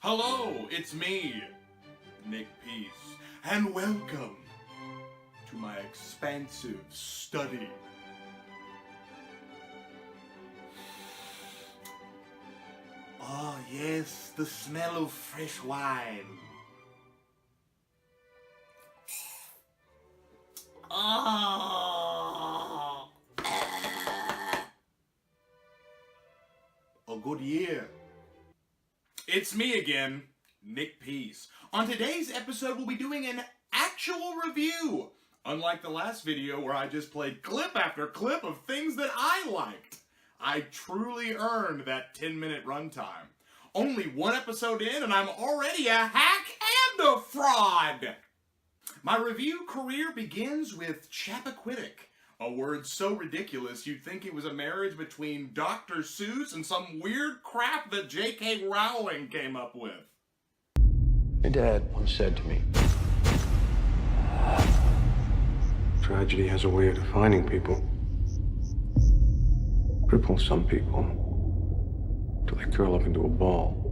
Hello, it's me, Nick Peace, and welcome to my expansive study. Oh yes, the smell of fresh wine. Oh, a good year. It's me again, Nick Peace. On today's episode, we'll be doing an actual review. Unlike the last video where I just played clip after clip of things that I liked. I truly earned that 10-minute runtime. Only one episode in and I'm already a hack and a fraud. My review career begins with Chappaquiddick. A word so ridiculous you'd think it was a marriage between Dr. Seuss and some weird crap that J.K. Rowling came up with. My dad once said to me, tragedy has a way of defining people. Cripples some people till they curl up into a ball.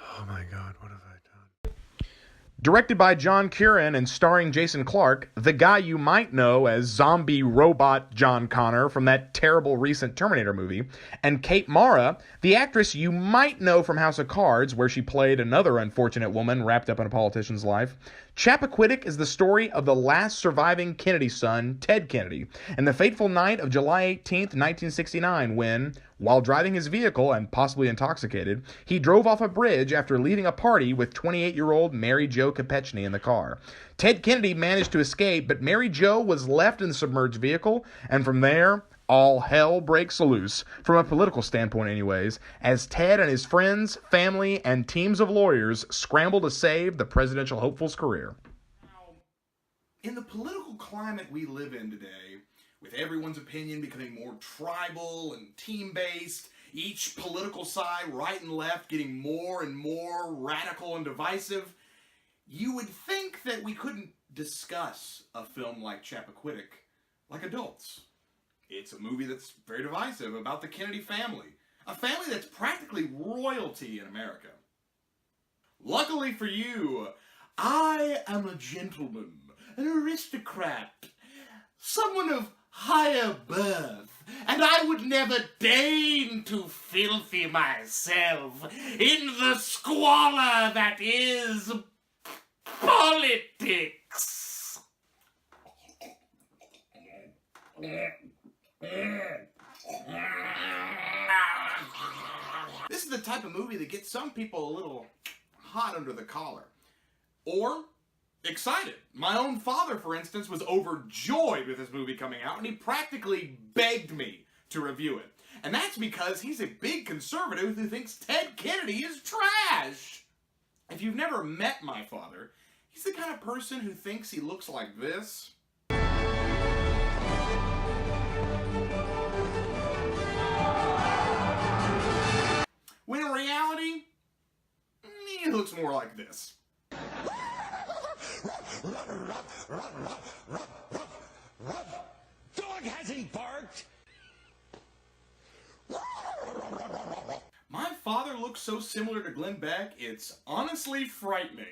Oh my God, what have I done? Directed by John Curran and starring Jason Clarke, the guy you might know as zombie robot John Connor from that terrible recent Terminator movie, and Kate Mara, the actress you might know from House of Cards, where she played another unfortunate woman wrapped up in a politician's life. Chappaquiddick is the story of the last surviving Kennedy son, Ted Kennedy, and the fateful night of July 18th, 1969, when, while driving his vehicle and possibly intoxicated, he drove off a bridge after leaving a party with 28-year-old Mary Jo Kopechne in the car. Ted Kennedy managed to escape, but Mary Jo was left in the submerged vehicle, and from there, all hell breaks loose, from a political standpoint anyways, as Ted and his friends, family, and teams of lawyers scramble to save the presidential hopeful's career. Now, in the political climate we live in today, with everyone's opinion becoming more tribal and team-based, each political side, right and left, getting more and more radical and divisive, you would think that we couldn't discuss a film like Chappaquiddick like adults. It's a movie that's very divisive about the Kennedy family, a family that's practically royalty in America. Luckily for you, I am a gentleman, an aristocrat, someone of higher birth, and I would never deign to filthy myself in the squalor that is politics. This is the type of movie that gets some people a little hot under the collar. Or excited. My own father, for instance, was overjoyed with this movie coming out, and he practically begged me to review it. And that's because he's a big conservative who thinks Ted Kennedy is trash. If you've never met my father, he's the kind of person who thinks he looks like this. When in reality, he looks more like this. Dog hasn't barked. My father looks so similar to Glenn Beck, it's honestly frightening.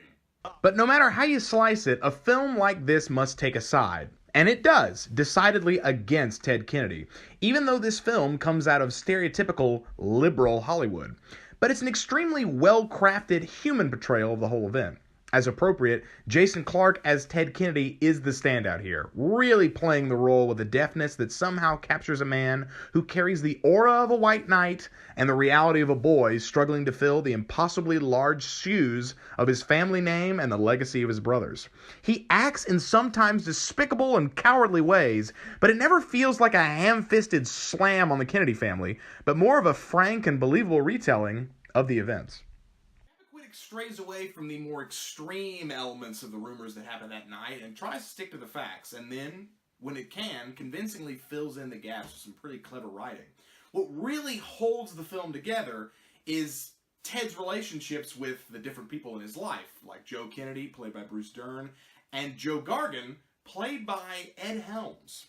But no matter how you slice it, a film like this must take a side. And it does, decidedly against Ted Kennedy, even though this film comes out of stereotypical liberal Hollywood. But it's an extremely well-crafted human portrayal of the whole event. As appropriate, Jason Clarke as Ted Kennedy is the standout here, really playing the role with a deftness that somehow captures a man who carries the aura of a white knight and the reality of a boy struggling to fill the impossibly large shoes of his family name and the legacy of his brothers. He acts in sometimes despicable and cowardly ways, but it never feels like a ham-fisted slam on the Kennedy family, but more of a frank and believable retelling of the events. Strays away from the more extreme elements of the rumors that happened that night and tries to stick to the facts, and then, when it can, convincingly fills in the gaps with some pretty clever writing. What really holds the film together is Ted's relationships with the different people in his life, like Joe Kennedy, played by Bruce Dern, and Joe Gargan, played by Ed Helms.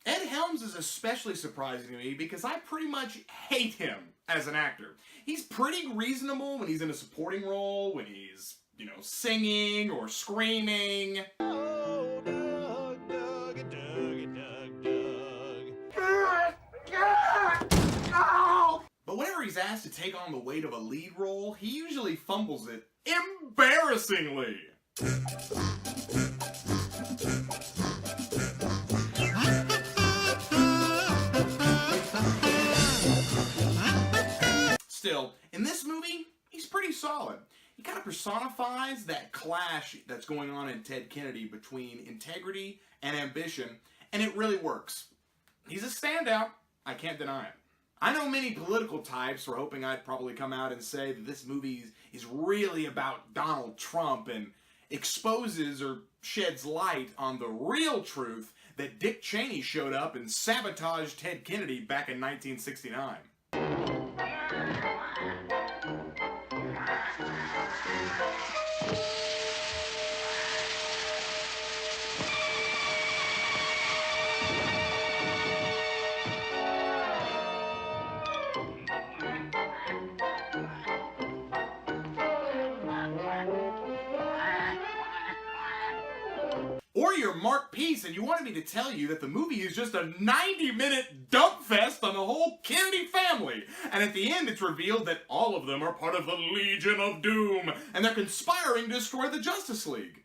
Ed Helms is especially surprising to me because I pretty much hate him as an actor. He's pretty reasonable when he's in a supporting role, when he's, singing or screaming. Oh, Doug, Doug, Doug, Doug, Doug. But whenever he's asked to take on the weight of a lead role, he usually fumbles it embarrassingly. Still, in this movie, he's pretty solid. He kind of personifies that clash that's going on in Ted Kennedy between integrity and ambition, and it really works. He's a standout, I can't deny it. I know many political types were hoping I'd probably come out and say that this movie is really about Donald Trump and exposes or sheds light on the real truth that Dick Cheney showed up and sabotaged Ted Kennedy back in 1969. Or you're Mark Peace and you wanted me to tell you that the movie is just a 90-minute dump fest on the whole Kennedy family. And at the end it's revealed that all of them are part of the Legion of Doom and they're conspiring to destroy the Justice League.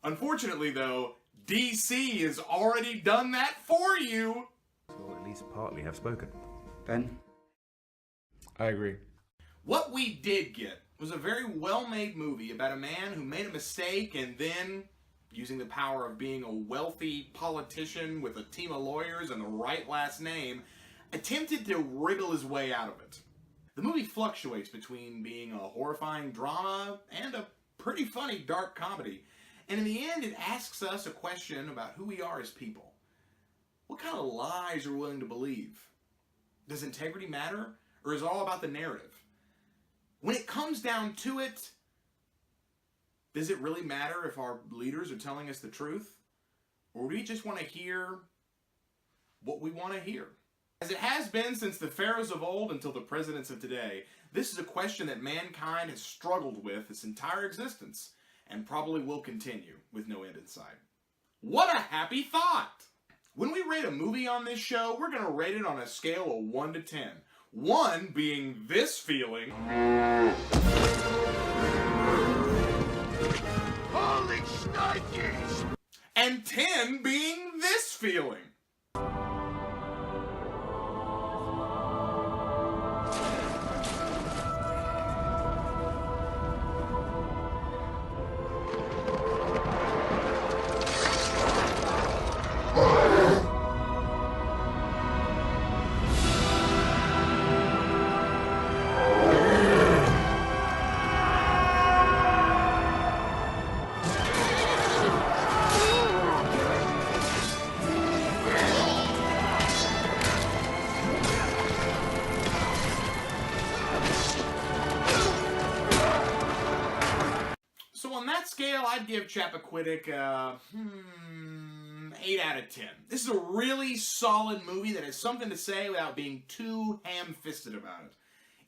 Unfortunately though, DC has already done that for you. Or at least partly have spoken. Ben? I agree. What we did get was a very well-made movie about a man who made a mistake and then, using the power of being a wealthy politician with a team of lawyers and the right last name, attempted to wriggle his way out of it. The movie fluctuates between being a horrifying drama and a pretty funny dark comedy, and in the end it asks us a question about who we are as people. What kind of lies are we willing to believe? Does integrity matter, or is it all about the narrative? When it comes down to it, does it really matter if our leaders are telling us the truth? Or do we just want to hear what we want to hear? As it has been since the pharaohs of old until the presidents of today, this is a question that mankind has struggled with its entire existence, and probably will continue with no end in sight. What a happy thought! When we rate a movie on this show, we're going to rate it on a scale of 1 to 10. 1 being this feeling. Holy shnikes! And 10 being this feeling. So on that scale, I'd give Chappaquiddick 8 out of 10. This is a really solid movie that has something to say without being too ham-fisted about it.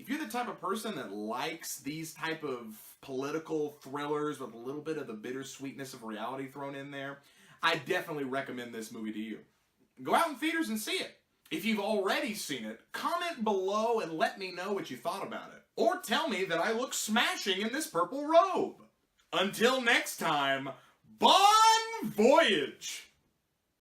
If you're the type of person that likes these type of political thrillers with a little bit of the bittersweetness of reality thrown in there, I definitely recommend this movie to you. Go out in theaters and see it. If you've already seen it, comment below and let me know what you thought about it. Or tell me that I look smashing in this purple robe. Until next time, bon voyage!